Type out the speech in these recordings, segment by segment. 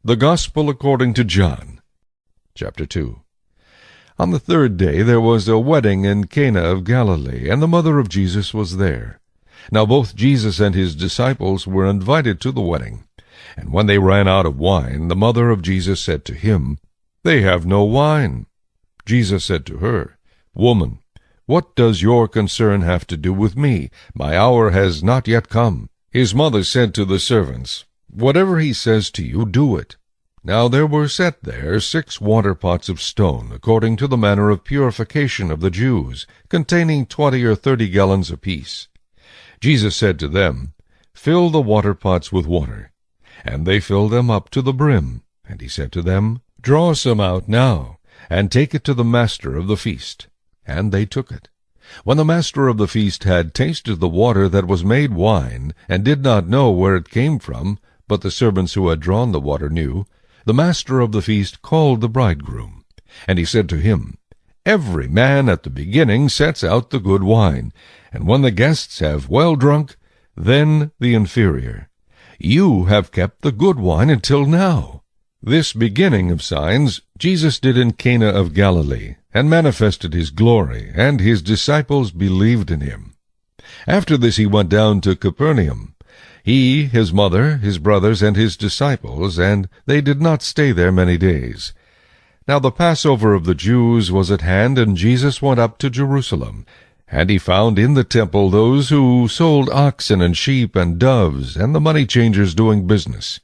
The Gospel according to John. Chapter 2. On the third day there was a wedding in Cana of Galilee, and the mother of Jesus was there. Now both Jesus and his disciples were invited to the wedding. And when they ran out of wine, the mother of Jesus said to him, "They have no wine." Jesus said to her, "Woman, what does your concern have to do with me? My hour has not yet come." His mother said to the servants, "Whatever he says to you, do it." Now there were set there 6 water pots of stone, according to the manner of purification of the Jews, containing 20 or 30 gallons apiece. Jesus said to them, "Fill the water pots with water." And they filled them up to the brim. And he said to them, "Draw some out now, and take it to the master of the feast." And they took it. When the master of the feast had tasted the water that was made wine, and did not know where it came from, but the servants who had drawn the water knew, the master of the feast called the bridegroom. And he said to him, "Every man at the beginning sets out the good wine, and when the guests have well drunk, then the inferior. You have kept the good wine until now." This beginning of signs Jesus did in Cana of Galilee, and manifested his glory, and his disciples believed in him. After this he went down to Capernaum, he, his mother, his brothers, and his disciples, and they did not stay there many days. Now the Passover of the Jews was at hand, and Jesus went up to Jerusalem. And he found in the temple those who sold oxen and sheep and doves, and the money changers doing business.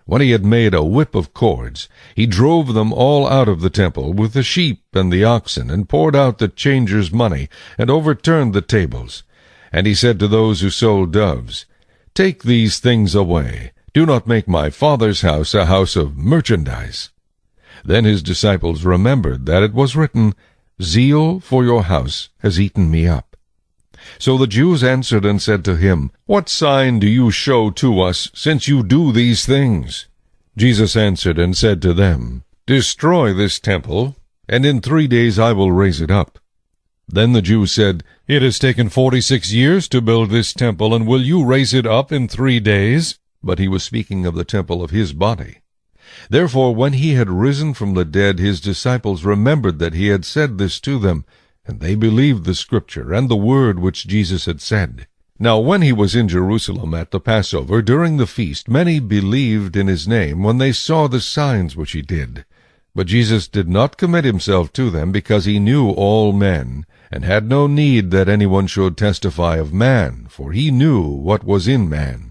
When he had made a whip of cords, he drove them all out of the temple with the sheep and the oxen, and poured out the changers' money, and overturned the tables. And he said to those who sold doves, "Take these things away. Do not make my Father's house a house of merchandise." Then his disciples remembered that it was written, "Zeal for your house has eaten me up." So the Jews answered and said to him, "What sign do you show to us, since you do these things?" Jesus answered and said to them, "Destroy this temple, and in 3 days I will raise it up." Then the Jews said, "It has taken 46 years to build this temple, and will you raise it up in 3 days?" But he was speaking of the temple of his body. Therefore when he had risen from the dead, his disciples remembered that he had said this to them, and they believed the Scripture and the word which Jesus had said. Now when he was in Jerusalem at the Passover during the feast, many believed in his name when they saw the signs which he did. But Jesus did not commit himself to them, because he knew all men, and had no need that anyone should testify of man, for he knew what was in man.